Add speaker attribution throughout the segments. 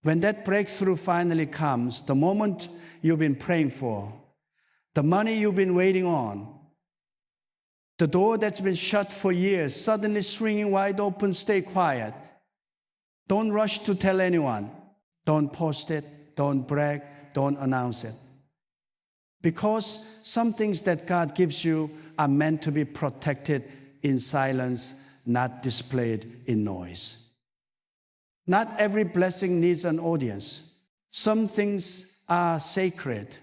Speaker 1: When that breakthrough finally comes, the moment you've been praying for, the money you've been waiting on, the door that's been shut for years, suddenly swinging wide open, stay quiet. Don't rush to tell anyone. Don't post it, don't brag, don't announce it. Because some things that God gives you are meant to be protected in silence, not displayed in noise. Not every blessing needs an audience. Some things are sacred,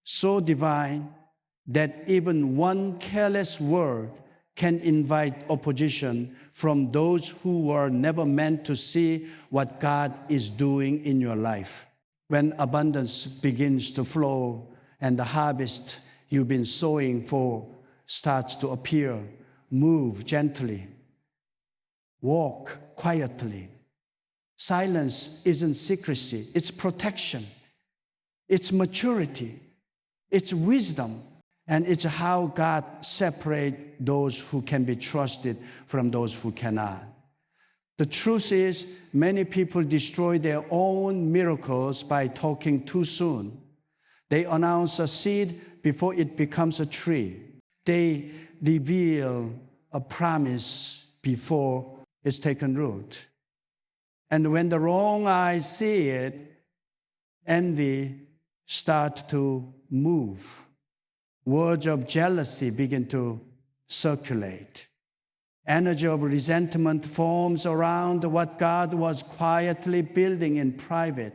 Speaker 1: so divine that even one careless word can invite opposition from those who were never meant to see what God is doing in your life. When abundance begins to flow and the harvest you've been sowing for starts to appear, move gently, walk quietly. Silence isn't secrecy, it's protection, it's maturity, it's wisdom, and it's how God separates those who can be trusted from those who cannot. The truth is, many people destroy their own miracles by talking too soon. They announce a seed before it becomes a tree. They reveal a promise before it's taken root. And when the wrong eyes see it, envy starts to move. Words of jealousy begin to circulate. Energy of resentment forms around what God was quietly building in private.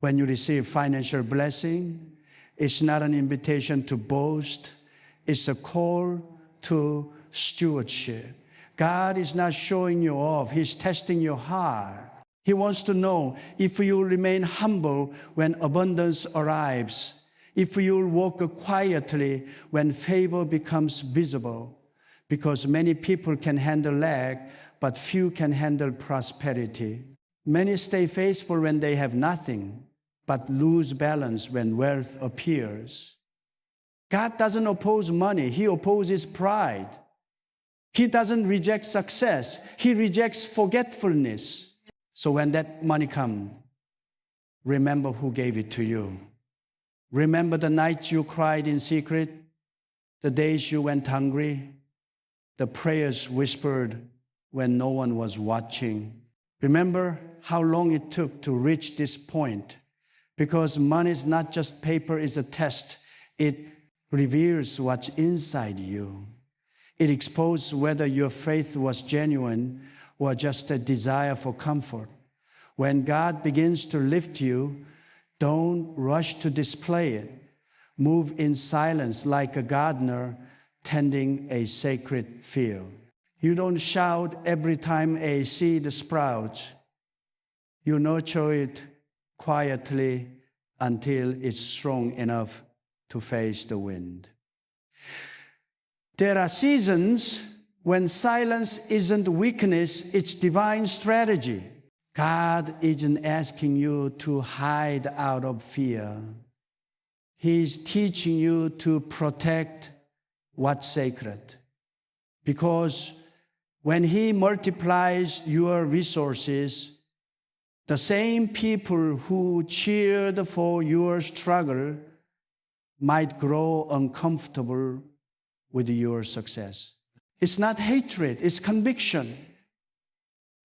Speaker 1: When you receive financial blessing, it's not an invitation to boast. It's a call to stewardship. God is not showing you off. He's testing your heart. He wants to know if you remain humble when abundance arrives, if you walk quietly when favor becomes visible, because many people can handle lack, but few can handle prosperity. Many stay faithful when they have nothing, but lose balance when wealth appears. God doesn't oppose money. He opposes pride. He doesn't reject success. He rejects forgetfulness. So when that money comes, remember who gave it to you. Remember the nights you cried in secret, the days you went hungry, the prayers whispered when no one was watching. Remember how long it took to reach this point, because money is not just paper, it's a test. It reveals what's inside you. It exposes whether your faith was genuine or just a desire for comfort. When God begins to lift you, don't rush to display it. Move in silence like a gardener tending a sacred field. You don't shout every time a seed sprouts. You nurture it quietly until it's strong enough to face the wind. There are seasons when silence isn't weakness, it's divine strategy. God isn't asking you to hide out of fear. He's teaching you to protect what's sacred. Because when He multiplies your resources, the same people who cheered for your struggle might grow uncomfortable with your success. It's not hatred, it's conviction.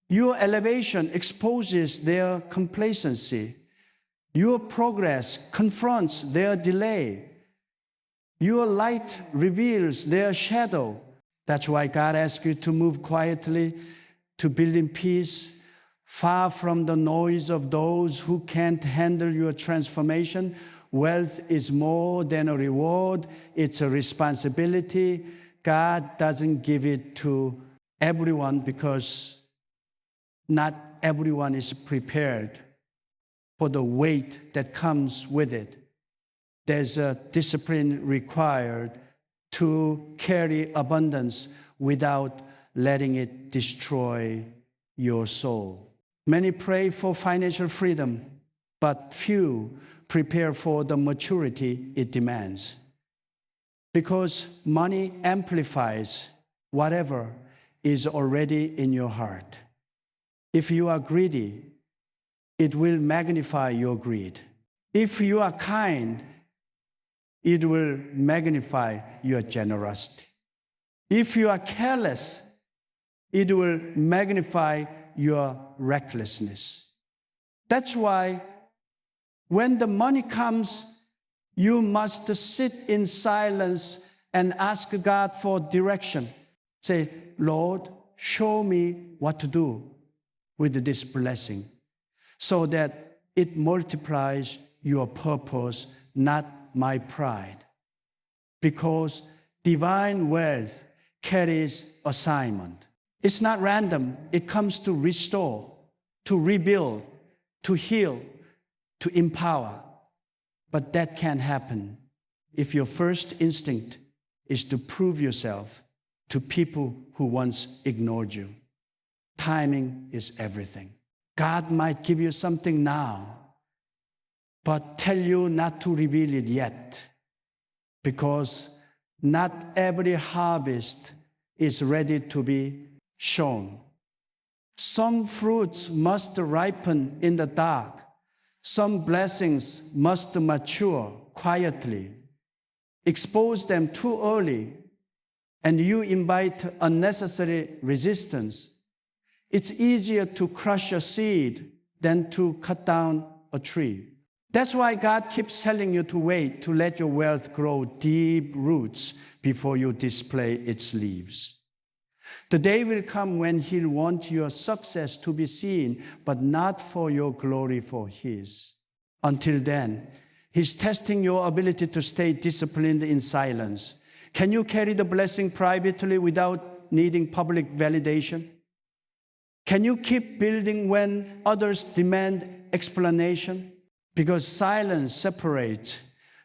Speaker 1: Your elevation exposes their complacency. Your progress confronts their delay. Your light reveals their shadow. That's why God asks you to move quietly, to build in peace, far from the noise of those who can't handle your transformation. Wealth is more than a reward, it's a responsibility. God doesn't give it to everyone because not everyone is prepared for the weight that comes with it. There's a discipline required to carry abundance without letting it destroy your soul. Many pray for financial freedom, but few prepare for the maturity it demands. Because money amplifies whatever is already in your heart. If you are greedy, it will magnify your greed. If you are kind, it will magnify your generosity. If you are careless, it will magnify your recklessness. That's why when the money comes, you must sit in silence and ask God for direction. Say, Lord, show me what to do with this blessing so that it multiplies your purpose, not my pride. Because divine wealth carries assignment. It's not random. It comes to restore, to rebuild, to heal, to empower. But that can't happen if your first instinct is to prove yourself to people who once ignored you. Timing is everything. God might give you something now, but tell you not to reveal it yet, because not every harvest is ready to be shown. Some fruits must ripen in the dark. Some blessings must mature quietly. Expose them too early, and you invite unnecessary resistance. It's easier to crush a seed than to cut down a tree. That's why God keeps telling you to wait, to let your wealth grow deep roots before you display its leaves. The day will come when He'll want your success to be seen, but not for your glory, for His. Until then, He's testing your ability to stay disciplined in silence. Can you carry the blessing privately without needing public validation? Can you keep building when others demand explanation? Because silence separates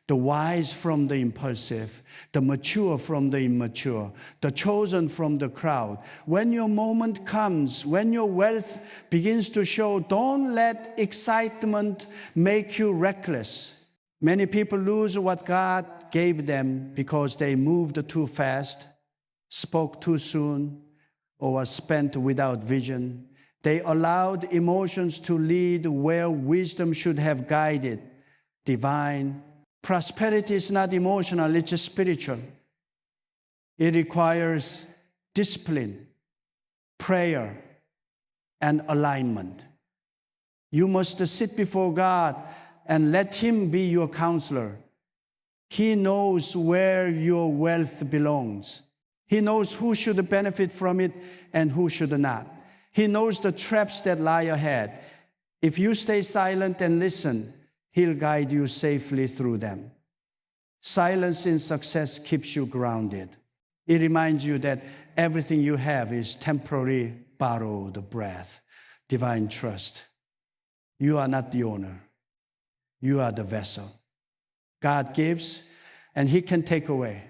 Speaker 1: the wise from the impulsive, the mature from the immature, the chosen from the crowd. When your moment comes, when your wealth begins to show, don't let excitement make you reckless. Many people lose what God gave them because they moved too fast, spoke too soon, or was spent without vision. They allowed emotions to lead where wisdom should have guided. Divine prosperity is not emotional, it's just spiritual. It requires discipline, prayer, and alignment. You must sit before God and let Him be your counselor. He knows where your wealth belongs. He knows who should benefit from it and who should not. He knows the traps that lie ahead. If you stay silent and listen, He'll guide you safely through them. Silence in success keeps you grounded. It reminds you that everything you have is temporary, borrowed breath, divine trust. You are not the owner. You are the vessel. God gives, and He can take away.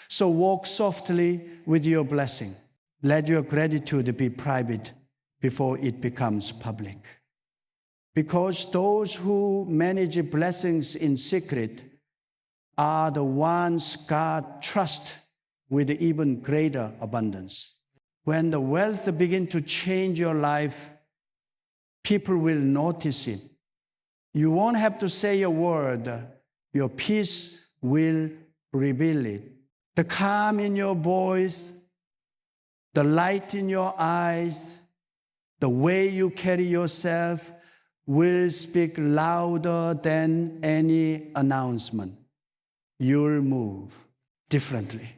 Speaker 1: So walk softly with your blessing. Let your gratitude be private before it becomes public. Because those who manage blessings in secret are the ones God trusts with even greater abundance. When the wealth begins to change your life, people will notice it. You won't have to say a word. Your peace will reveal it. The calm in your voice, the light in your eyes, the way you carry yourself will speak louder than any announcement. You'll move differently.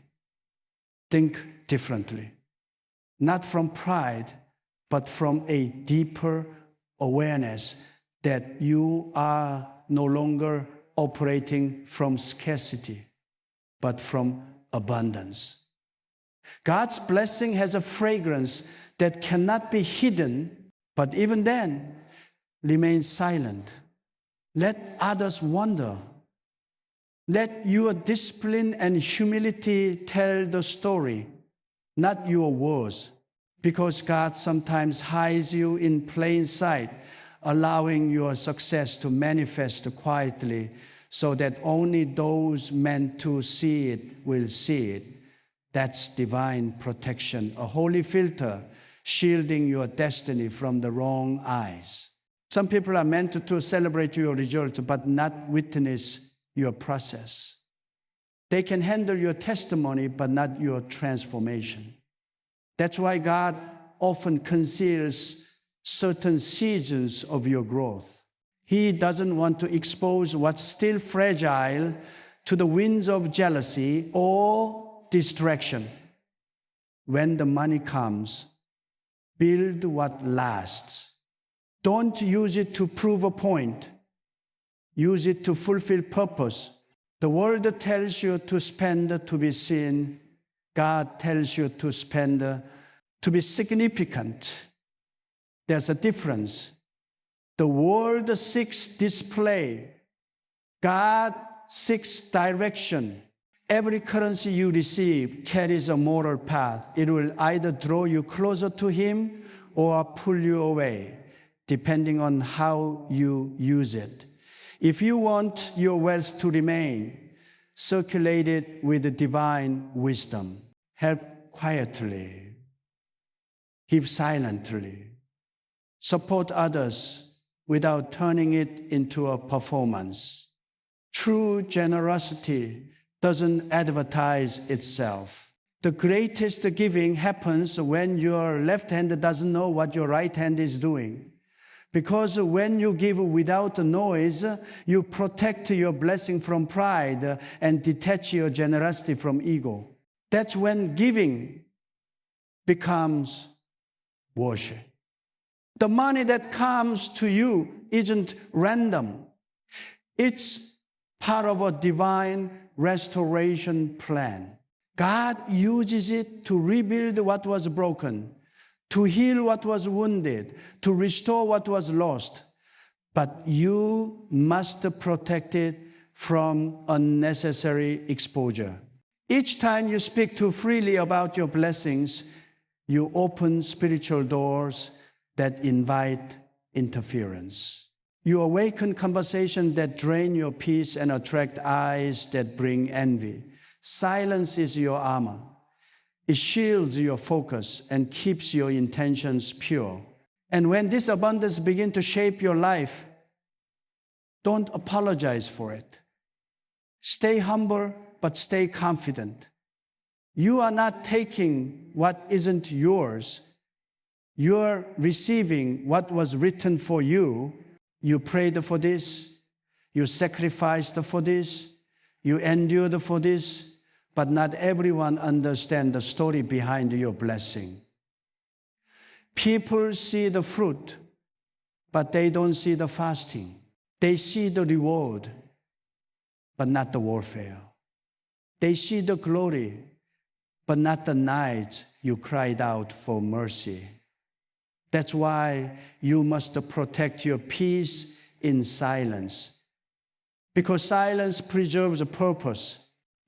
Speaker 1: Think differently. Not from pride, but from a deeper awareness that you are no longer operating from scarcity, but from abundance. God's blessing has a fragrance that cannot be hidden, but even then, remain silent. Let others wonder. Let your discipline and humility tell the story, not your words, because God sometimes hides you in plain sight, allowing your success to manifest quietly so that only those meant to see it will see it. That's divine protection, a holy filter shielding your destiny from the wrong eyes. Some people are meant to celebrate your results, but not witness your process. They can handle your testimony, but not your transformation. That's why God often conceals certain seasons of your growth. He doesn't want to expose what's still fragile to the winds of jealousy or distraction. When the money comes, build what lasts. Don't use it to prove a point. Use it to fulfill purpose. The world tells you to spend to be seen. God tells you to spend to be significant. There's a difference. The world seeks display. God seeks direction. Every currency you receive carries a moral path. It will either draw you closer to Him or pull you away, depending on how you use it. If you want your wealth to remain, circulate it with divine wisdom. Help quietly. Give silently. Support others without turning it into a performance. True generosity doesn't advertise itself. The greatest giving happens when your left hand doesn't know what your right hand is doing. Because when you give without noise, you protect your blessing from pride and detach your generosity from ego. That's when giving becomes worship. The money that comes to you isn't random. It's part of a divine restoration plan. God uses it to rebuild what was broken, to heal what was wounded, to restore what was lost. But you must protect it from unnecessary exposure. Each time you speak too freely about your blessings, you open spiritual doors that invite interference. You awaken conversations that drain your peace and attract eyes that bring envy. Silence is your armor. It shields your focus and keeps your intentions pure. And when this abundance begins to shape your life, don't apologize for it. Stay humble, but stay confident. You are not taking what isn't yours. You're receiving what was written for you. You prayed for this. You sacrificed for this. You endured for this. But not everyone understands the story behind your blessing. People see the fruit, but they don't see the fasting. They see the reward, but not the warfare. They see the glory, but not the nights you cried out for mercy. That's why you must protect your peace in silence. Because silence preserves a purpose.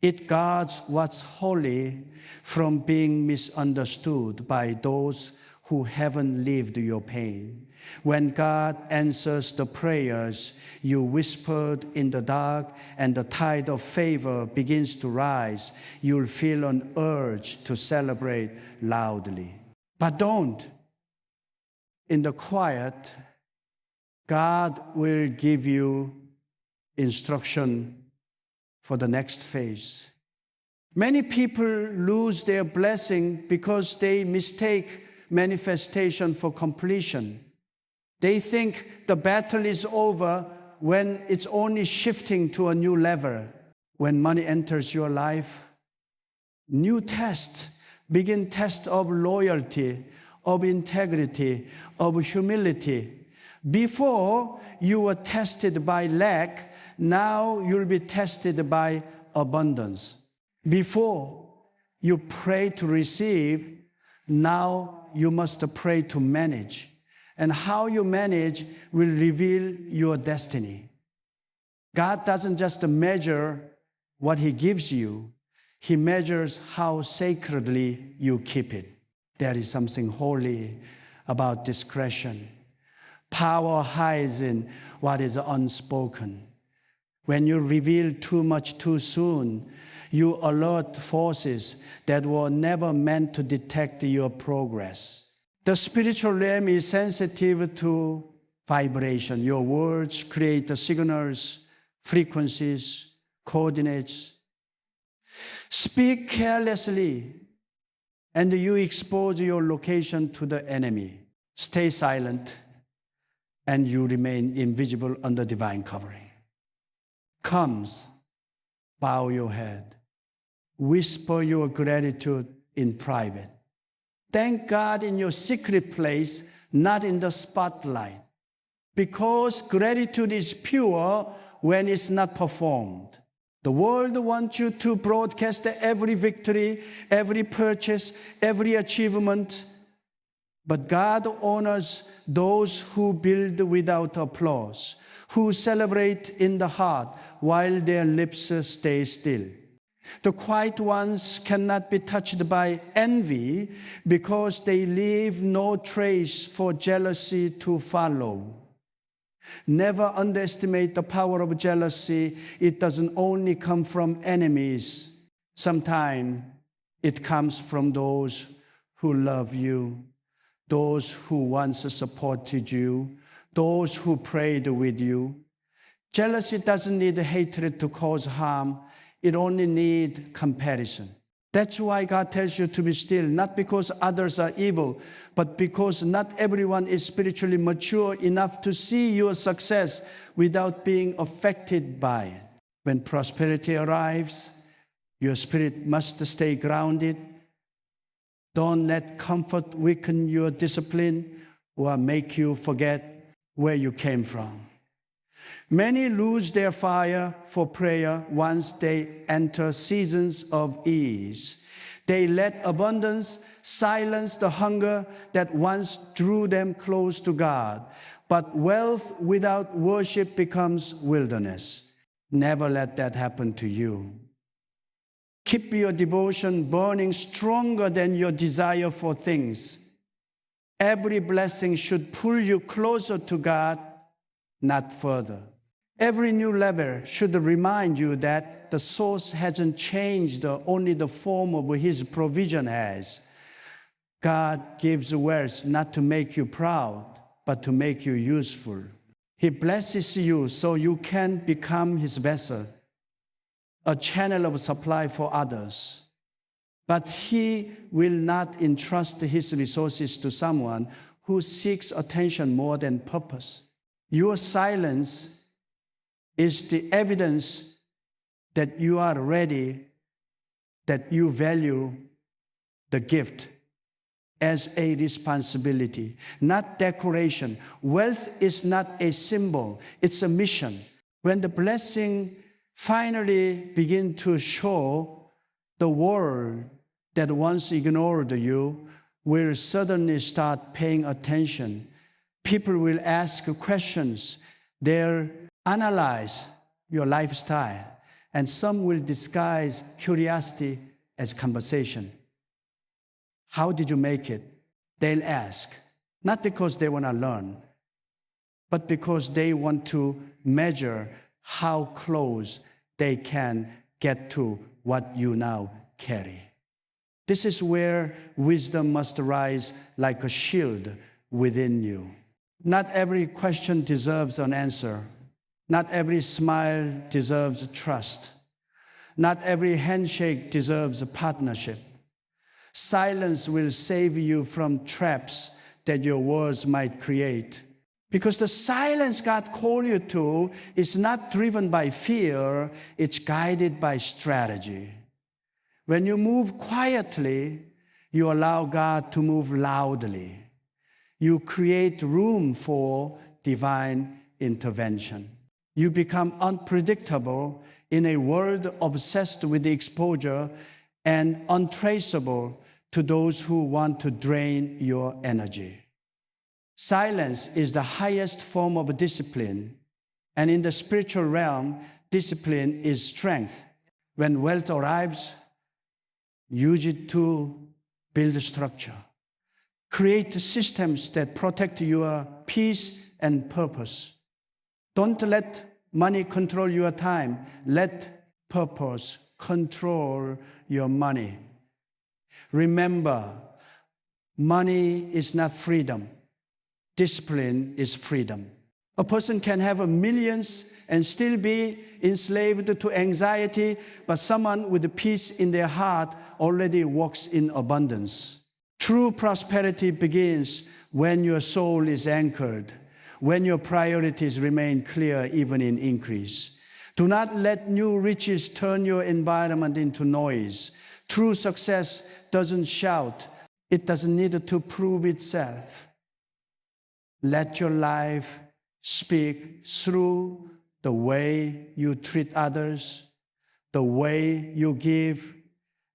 Speaker 1: It guards what's holy from being misunderstood by those who haven't lived your pain. When God answers the prayers you whispered in the dark and the tide of favor begins to rise, you'll feel an urge to celebrate loudly. But don't. In the quiet, God will give you instruction for the next phase. Many people lose their blessing because they mistake manifestation for completion. They think the battle is over when it's only shifting to a new level. When money enters your life, new tests begin, tests of loyalty, of integrity, of humility. Before you were tested by lack, now you'll be tested by abundance. Before you pray to receive, now you must pray to manage. And how you manage will reveal your destiny. God doesn't just measure what He gives you, He measures how sacredly you keep it. There is something holy about discretion. Power hides in what is unspoken. When you reveal too much too soon, you alert forces that were never meant to detect your progress. The spiritual realm is sensitive to vibration. Your words create the signals, frequencies, coordinates. Speak carelessly, and you expose your location to the enemy. Stay silent, and you remain invisible under divine covering. Comes, bow your head. Whisper your gratitude in private. Thank God in your secret place, not in the spotlight. Because gratitude is pure when it's not performed. The world wants you to broadcast every victory, every purchase, every achievement. But God honors those who build without applause, who celebrate in the heart while their lips stay still. The quiet ones cannot be touched by envy because they leave no trace for jealousy to follow. Never underestimate the power of jealousy. It doesn't only come from enemies. Sometimes it comes from those who love you, those who once supported you, those who prayed with you. Jealousy doesn't need hatred to cause harm. It only needs comparison. That's why God tells you to be still, not because others are evil, but because not everyone is spiritually mature enough to see your success without being affected by it. When prosperity arrives, your spirit must stay grounded. Don't let comfort weaken your discipline or make you forget where you came from. Many lose their fire for prayer once they enter seasons of ease. They let abundance silence the hunger that once drew them close to God. But wealth without worship becomes wilderness. Never let that happen to you. Keep your devotion burning stronger than your desire for things. Every blessing should pull you closer to God, not further. Every new level should remind you that the source hasn't changed, only the form of His provision has. God gives wealth not to make you proud, but to make you useful. He blesses you so you can become His vessel, a channel of supply for others. But He will not entrust His resources to someone who seeks attention more than purpose. Your silence is the evidence that you are ready, that you value the gift as a responsibility, not decoration. Wealth is not a symbol, it's a mission. When the blessing finally begins to show, the world that once ignored you will suddenly start paying attention. People will ask questions. They'll analyze your lifestyle, and some will disguise curiosity as conversation. How did you make it? They'll ask, not because they want to learn, but because they want to measure how close they can get to what you now carry. This is where wisdom must rise like a shield within you. Not every question deserves an answer. Not every smile deserves trust. Not every handshake deserves a partnership. Silence will save you from traps that your words might create. Because the silence God called you to is not driven by fear, it's guided by strategy. When you move quietly, you allow God to move loudly. You create room for divine intervention. You become unpredictable in a world obsessed with exposure and untraceable to those who want to drain your energy. Silence is the highest form of discipline, and in the spiritual realm, discipline is strength. When wealth arrives, use it to build structure. Create systems that protect your peace and purpose. Don't let money control your time. Let purpose control your money. Remember, money is not freedom. Discipline is freedom. A person can have millions and still be enslaved to anxiety, but someone with peace in their heart already walks in abundance. True prosperity begins when your soul is anchored, when your priorities remain clear even in increase. Do not let new riches turn your environment into noise. True success doesn't shout. It doesn't need to prove itself. Let your life speak through the way you treat others, the way you give,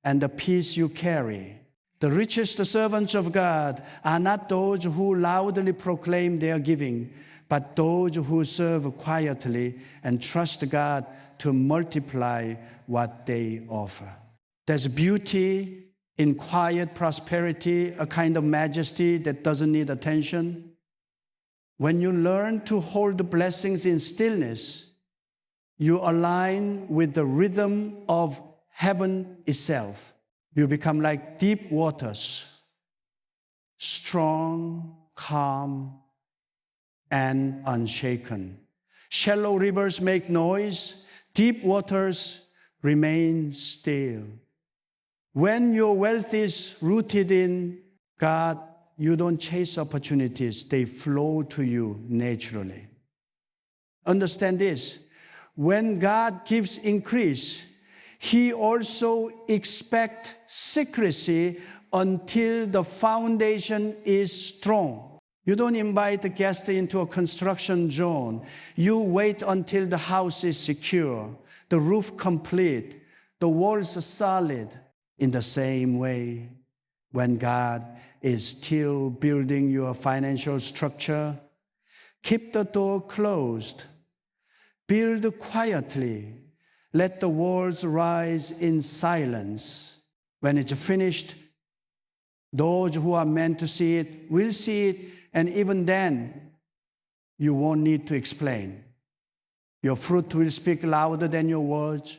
Speaker 1: and the peace you carry. The richest servants of God are not those who loudly proclaim their giving, but those who serve quietly and trust God to multiply what they offer. There's beauty in quiet prosperity, a kind of majesty that doesn't need attention. When you learn to hold the blessings in stillness, you align with the rhythm of heaven itself. You become like deep waters, strong, calm, and unshaken. Shallow rivers make noise, deep waters remain still. When your wealth is rooted in God, you don't chase opportunities, they flow to you naturally. Understand this, when God gives increase, He also expects secrecy until the foundation is strong. You don't invite the guest into a construction zone. You wait until the house is secure, the roof complete, the walls solid. In the same way, when God is still building your financial structure, keep the door closed. Build quietly. Let the walls rise in silence. When it's finished, those who are meant to see it will see it, and even then, you won't need to explain. Your fruit will speak louder than your words.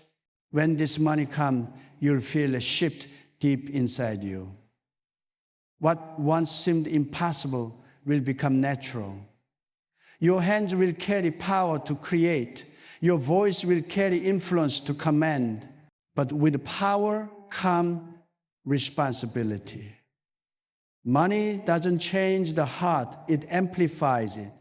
Speaker 1: When this money comes, you'll feel a shift deep inside you. What once seemed impossible will become natural. Your hands will carry power to create. Your voice will carry influence to command. But with power comes responsibility. Money doesn't change the heart, it amplifies it.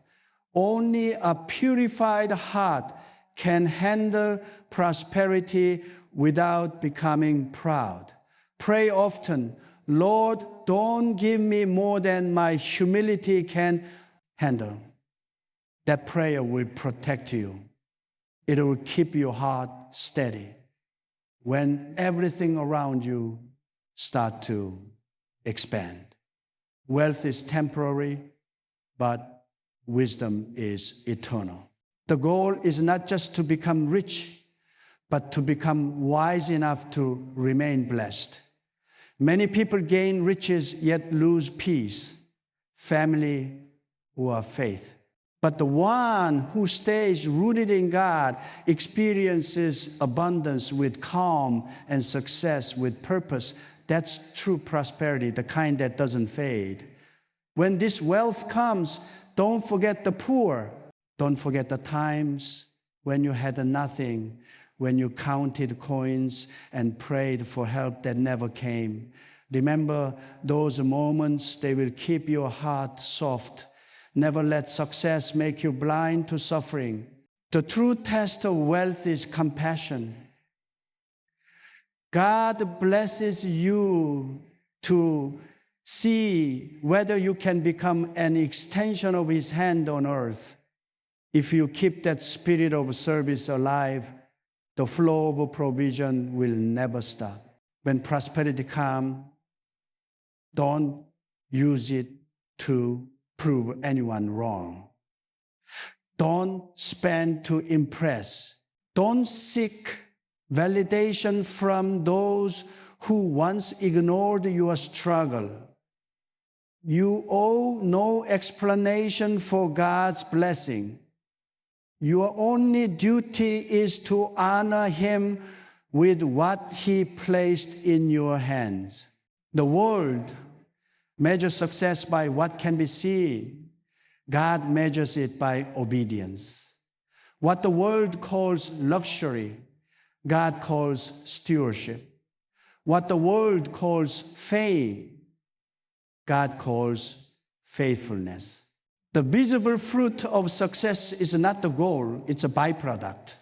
Speaker 1: Only a purified heart can handle prosperity without becoming proud. Pray often, Lord, don't give me more than my humility can handle. That prayer will protect you. It will keep your heart steady when everything around you starts to expand. Wealth is temporary, but wisdom is eternal. The goal is not just to become rich, but to become wise enough to remain blessed. Many people gain riches yet lose peace, family, or faith. But the one who stays rooted in God experiences abundance with calm and success with purpose. That's true prosperity, the kind that doesn't fade. When this wealth comes, don't forget the poor. Don't forget the times when you had nothing, when you counted coins and prayed for help that never came. Remember those moments, they will keep your heart soft. Never let success make you blind to suffering. The true test of wealth is compassion. God blesses you to see whether you can become an extension of His hand on earth. If you keep that spirit of service alive, the flow of provision will never stop. When prosperity comes, don't use it to prove anyone wrong. Don't spend to impress. Don't seek validation from those who once ignored your struggle. You owe no explanation for God's blessing. Your only duty is to honor Him with what He placed in your hands. The world measures success by what can be seen. God measures it by obedience. What the world calls luxury, God calls stewardship. What the world calls fame, God calls faithfulness. The visible fruit of success is not the goal, it's a byproduct.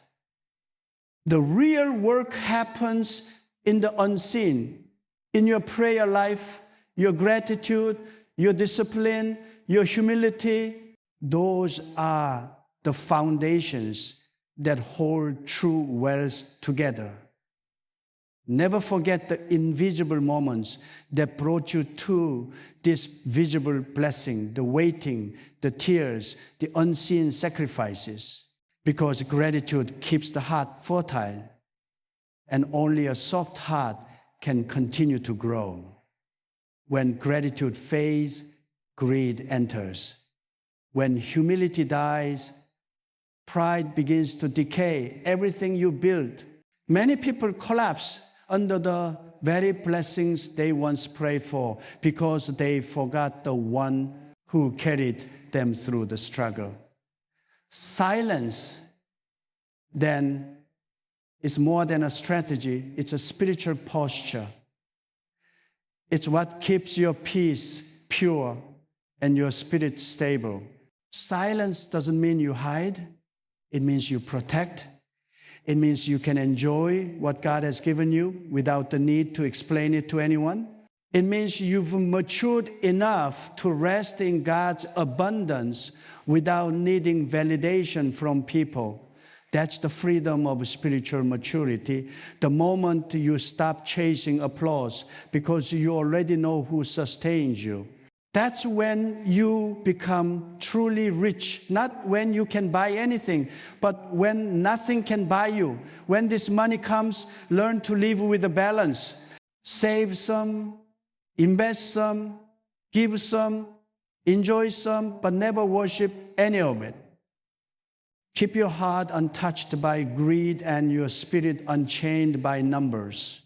Speaker 1: The real work happens in the unseen, in your prayer life, your gratitude, your discipline, your humility. Those are the foundations that hold true wealth together. Never forget the invisible moments that brought you to this visible blessing, the waiting, the tears, the unseen sacrifices. Because gratitude keeps the heart fertile, and only a soft heart can continue to grow. When gratitude fades, greed enters. When humility dies, pride begins to decay. Everything you build. Many people collapse under the very blessings they once prayed for because they forgot the one who carried them through the struggle. Silence, then, is more than a strategy. It's a spiritual posture. It's what keeps your peace pure and your spirit stable. Silence doesn't mean you hide. It means you protect. It means you can enjoy what God has given you without the need to explain it to anyone. It means you've matured enough to rest in God's abundance without needing validation from people. That's the freedom of spiritual maturity. The moment you stop chasing applause because you already know who sustains you. That's when you become truly rich, not when you can buy anything, but when nothing can buy you. When this money comes, learn to live with a balance. Save some, invest some, give some, enjoy some, but never worship any of it. Keep your heart untouched by greed and your spirit unchained by numbers.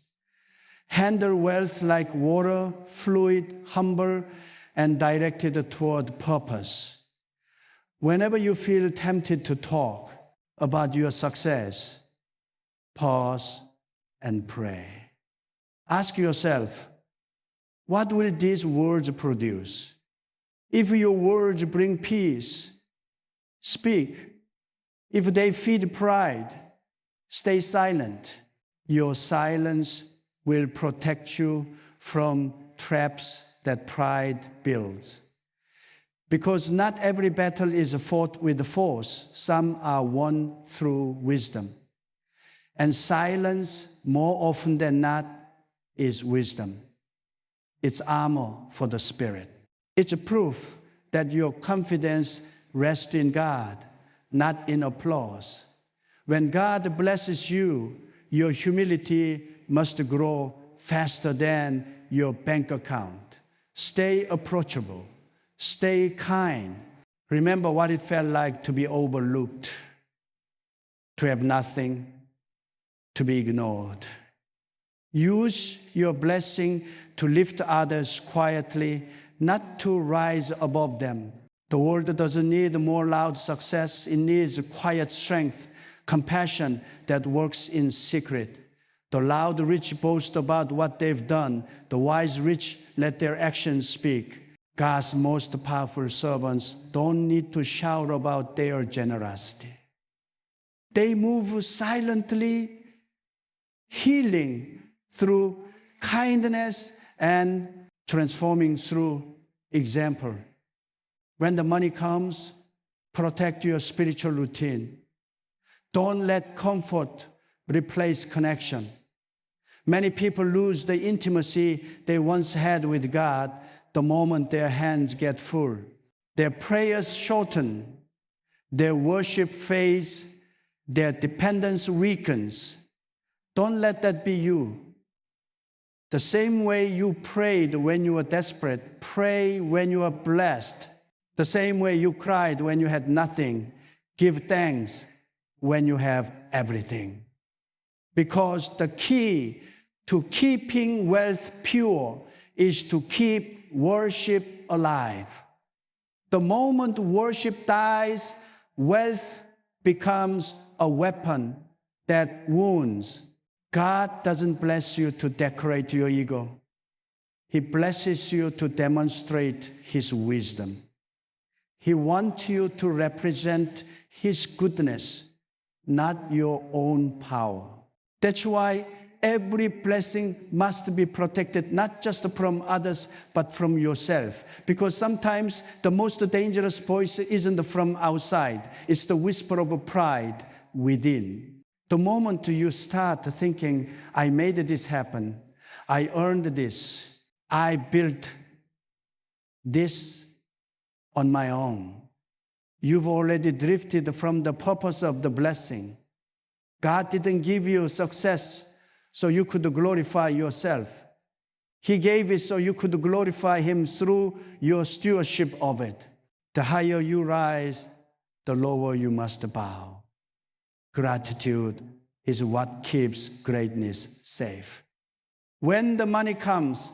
Speaker 1: Handle wealth like water, fluid, humble, and directed toward purpose. Whenever you feel tempted to talk about your success, pause and pray. Ask yourself, what will these words produce? If your words bring peace, speak. If they feed pride, stay silent. Your silence will protect you from traps that pride builds. Because not every battle is fought with force. Some are won through wisdom. And silence, more often than not, is wisdom. It's armor for the spirit. It's a proof that your confidence rests in God, not in applause. When God blesses you, your humility must grow faster than your bank account. Stay approachable. Stay kind. Remember what it felt like to be overlooked, to have nothing, to be ignored. Use your blessing to lift others quietly, not to rise above them. The world doesn't need more loud success. It needs quiet strength, compassion that works in secret. The loud rich boast about what they've done. The wise rich let their actions speak. God's most powerful servants don't need to shout about their generosity. They move silently, healing through kindness and transforming through example. When the money comes, protect your spiritual routine. Don't let comfort replace connection. Many people lose the intimacy they once had with God the moment their hands get full. Their prayers shorten, their worship fades, their dependence weakens. Don't let that be you. The same way you prayed when you were desperate, pray when you are blessed. The same way you cried when you had nothing, give thanks when you have everything. Because the key to keeping wealth pure is to keep worship alive. The moment worship dies, wealth becomes a weapon that wounds. God doesn't bless you to decorate your ego. He blesses you to demonstrate His wisdom. He wants you to represent His goodness, not your own power. That's why every blessing must be protected, not just from others, but from yourself. Because sometimes the most dangerous voice isn't from outside. It's the whisper of pride within. The moment you start thinking, I made this happen, I earned this, I built this on my own, you've already drifted from the purpose of the blessing. God didn't give you success so you could glorify yourself. He gave it so you could glorify Him through your stewardship of it. The higher you rise, the lower you must bow. Gratitude is what keeps greatness safe. When the money comes,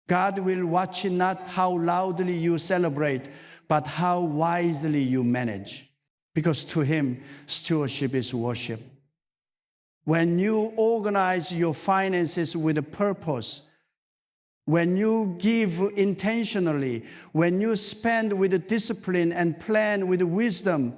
Speaker 1: God will watch not how loudly you celebrate, but how wisely you manage. Because to Him, stewardship is worship. When you organize your finances with a purpose, when you give intentionally, when you spend with discipline and plan with wisdom,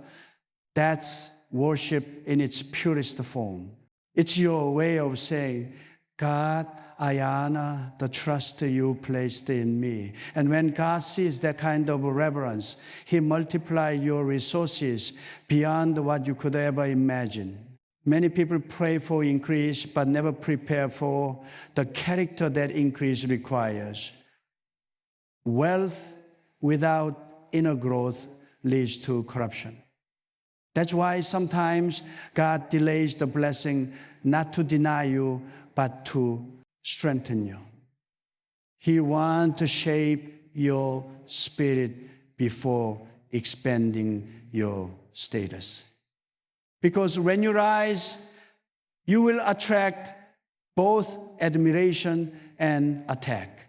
Speaker 1: that's worship in its purest form. It's your way of saying, God, I honor the trust you placed in me. And when God sees that kind of reverence, He multiplies your resources beyond what you could ever imagine. Many people pray for increase, but never prepare for the character that increase requires. Wealth without inner growth leads to corruption. That's why sometimes God delays the blessing, not to deny you, but to strengthen you. He wants to shape your spirit before expanding your status. Because when you rise, you will attract both admiration and attack.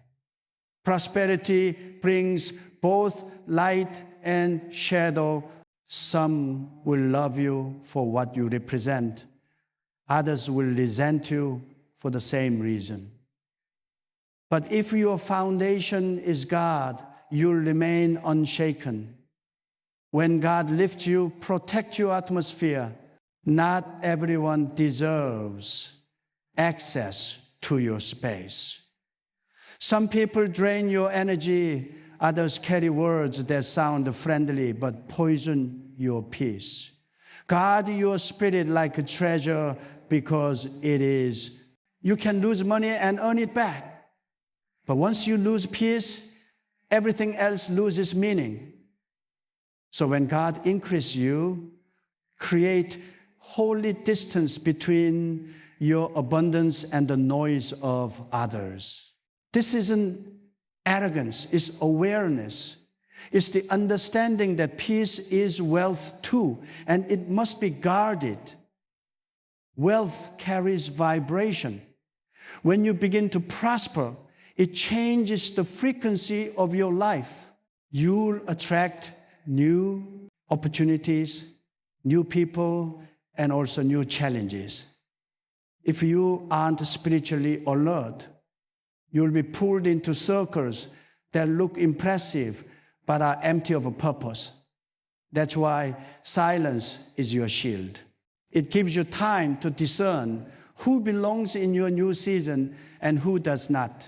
Speaker 1: Prosperity brings both light and shadow. Some will love you for what you represent. Others will resent you for the same reason. But if your foundation is God, you'll remain unshaken. When God lifts you, protect your atmosphere. Not everyone deserves access to your space. Some people drain your energy. Others carry words that sound friendly but poison your peace. Guard your spirit like a treasure because it is. You can lose money and earn it back. But once you lose peace, everything else loses meaning. So when God increases you, create holy distance between your abundance and the noise of others. This isn't arrogance, it's awareness. It's the understanding that peace is wealth too, and it must be guarded. Wealth carries vibration. When you begin to prosper, it changes the frequency of your life. You'll attract new opportunities, new people, and also new challenges. If you aren't spiritually alert, you'll be pulled into circles that look impressive but are empty of a purpose. That's why silence is your shield. It gives you time to discern who belongs in your new season and who does not.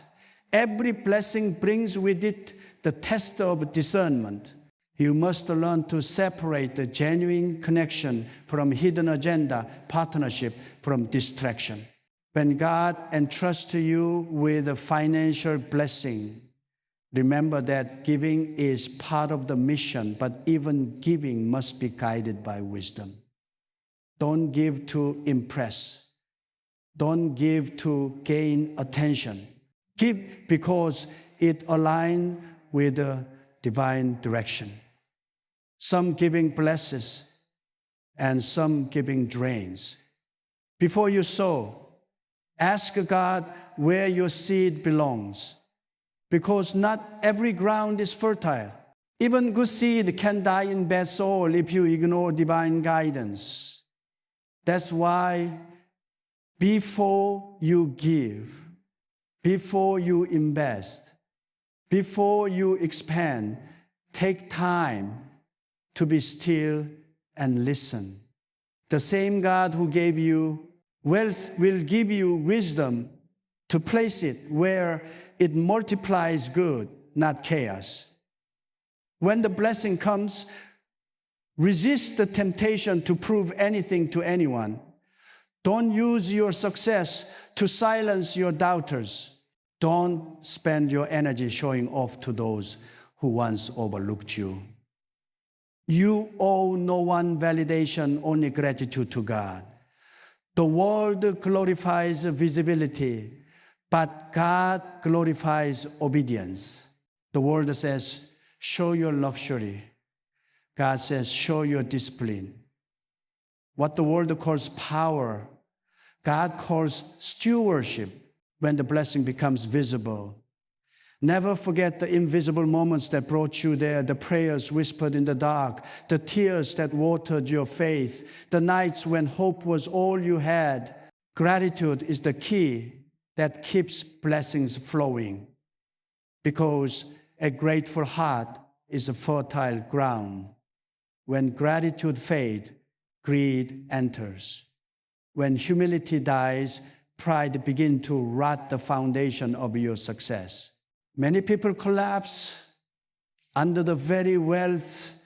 Speaker 1: Every blessing brings with it the test of discernment. You must learn to separate the genuine connection from hidden agenda, partnership from distraction. When God entrusts you with a financial blessing, remember that giving is part of the mission, but even giving must be guided by wisdom. Don't give to impress. Don't give to gain attention. Give because it aligns with the divine direction. Some giving blesses and some giving drains. Before you sow, ask God where your seed belongs, because not every ground is fertile. Even good seed can die in bad soil if you ignore divine guidance. That's why before you give, before you invest, before you expand, take time to be still and listen. The same God who gave you wealth will give you wisdom to place it where it multiplies good, not chaos. When the blessing comes, resist the temptation to prove anything to anyone. Don't use your success to silence your doubters. Don't spend your energy showing off to those who once overlooked you. You owe no one validation, only gratitude to God. The world glorifies visibility, but God glorifies obedience. The world says, show your luxury. God says, show your discipline. What the world calls power, God calls stewardship when the blessing becomes visible. Never forget the invisible moments that brought you there, the prayers whispered in the dark, the tears that watered your faith, the nights when hope was all you had. Gratitude is the key that keeps blessings flowing, because a grateful heart is a fertile ground. When gratitude fades, greed enters. When humility dies, pride begins to rot the foundation of your success. Many people collapse under the very wealth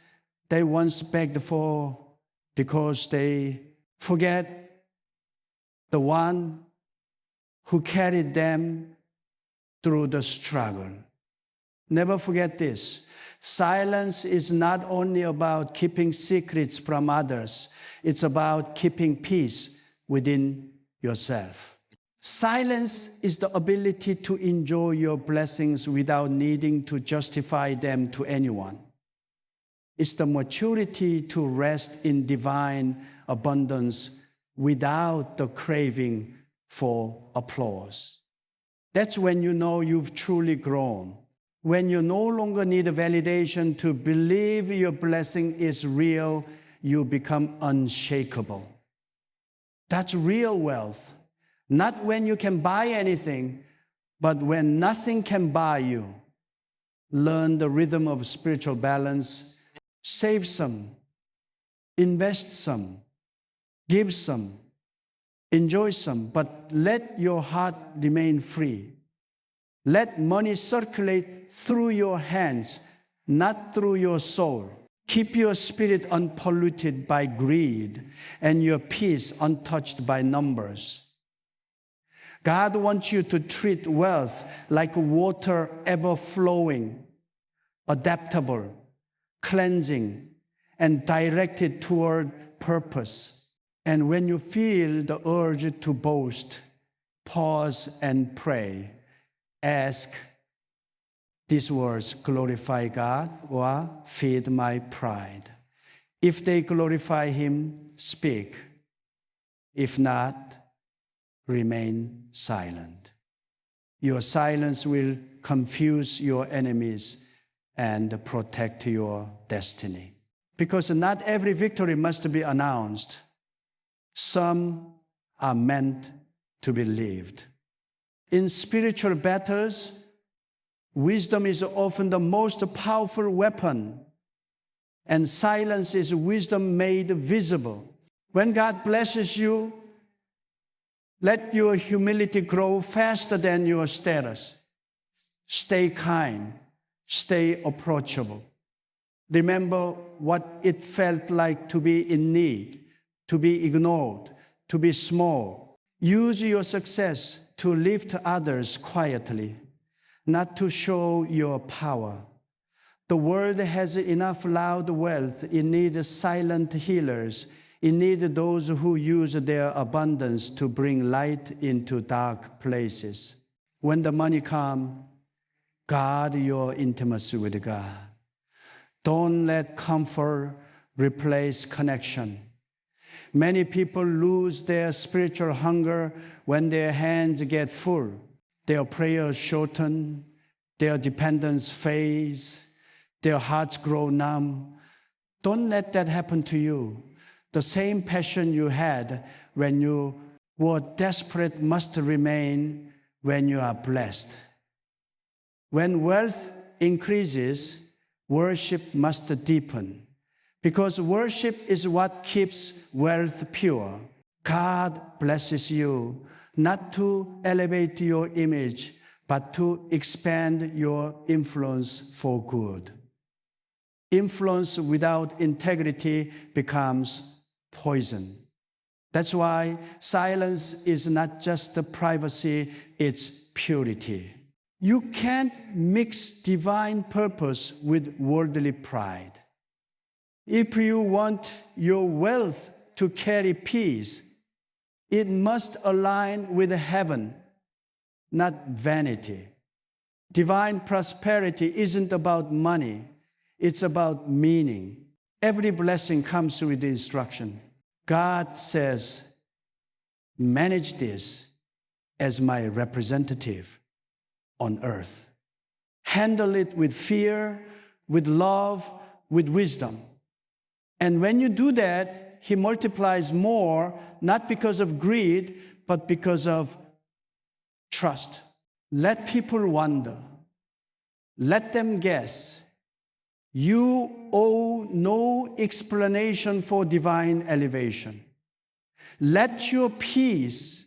Speaker 1: they once begged for because they forget the one who carried them through the struggle. Never forget this. Silence is not only about keeping secrets from others, it's about keeping peace within yourself. Silence is the ability to enjoy your blessings without needing to justify them to anyone. It's the maturity to rest in divine abundance without the craving for applause. That's when you know you've truly grown. When you no longer need a validation to believe your blessing is real, you become unshakable. That's real wealth. Not when you can buy anything, but when nothing can buy you. Learn the rhythm of spiritual balance. Save some, invest some, give some, enjoy some, but let your heart remain free. Let money circulate through your hands, not through your soul. Keep your spirit unpolluted by greed and your peace untouched by numbers. God wants you to treat wealth like water ever flowing, adaptable, cleansing, and directed toward purpose. And when you feel the urge to boast, pause and pray. Ask these words: glorify God or feed my pride. If they glorify Him, speak. If not, remain silent. Your silence will confuse your enemies and protect your destiny. Because not every victory must be announced. Some are meant to be lived. In spiritual battles, wisdom is often the most powerful weapon, and silence is wisdom made visible. When God blesses you, let your humility grow faster than your status. Stay kind, stay approachable. Remember what it felt like to be in need, to be ignored, to be small. Use your success to lift others quietly, not to show your power. The world has enough loud wealth. It needs silent healers. It needs those who use their abundance to bring light into dark places. When the money comes, guard your intimacy with God. Don't let comfort replace connection. Many people lose their spiritual hunger when their hands get full. Their prayers shorten, their dependence fades, Their hearts grow numb. Don't let that happen to you. The same passion you had when you were desperate must remain when you are blessed. When wealth increases, worship must deepen, because worship is what keeps wealth pure. God blesses you not to elevate your image, but to expand your influence for good. Influence without integrity becomes poison. That's why silence is not just privacy, it's purity. You can't mix divine purpose with worldly pride. If you want your wealth to carry peace, it must align with heaven, not vanity. Divine prosperity isn't about money, it's about meaning. Every blessing comes with instruction. God says, manage this as my representative on earth. Handle it with fear, with love, with wisdom. And when you do that, He multiplies more, not because of greed, but because of trust. Let people wonder. Let them guess. You owe no explanation for divine elevation. Let your peace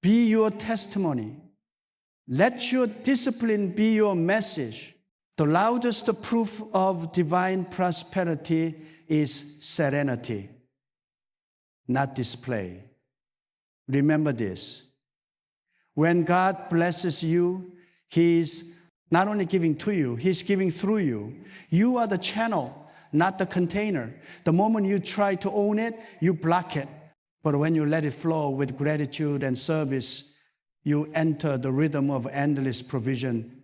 Speaker 1: be your testimony. Let your discipline be your message. The loudest proof of divine prosperity is serenity, not display. Remember this. When God blesses you, He is not only giving to you, He's giving through you. You are the channel, not the container. The moment you try to own it, you block it. But when you let it flow with gratitude and service, you enter the rhythm of endless provision.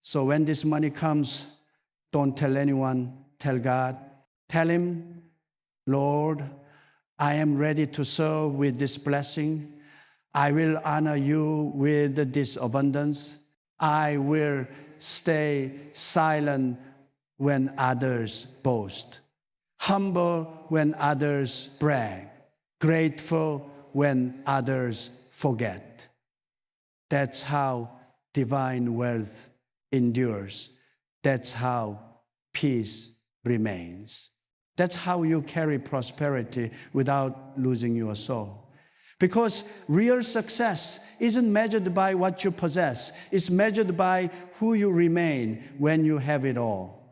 Speaker 1: So when this money comes, don't tell anyone, tell God. Tell Him, Lord, I am ready to serve with this blessing. I will honor you with this abundance. I will stay silent when others boast, humble when others brag, grateful when others forget. That's how divine wealth endures. That's how peace remains. That's how you carry prosperity without losing your soul. Because real success isn't measured by what you possess. It's measured by who you remain when you have it all.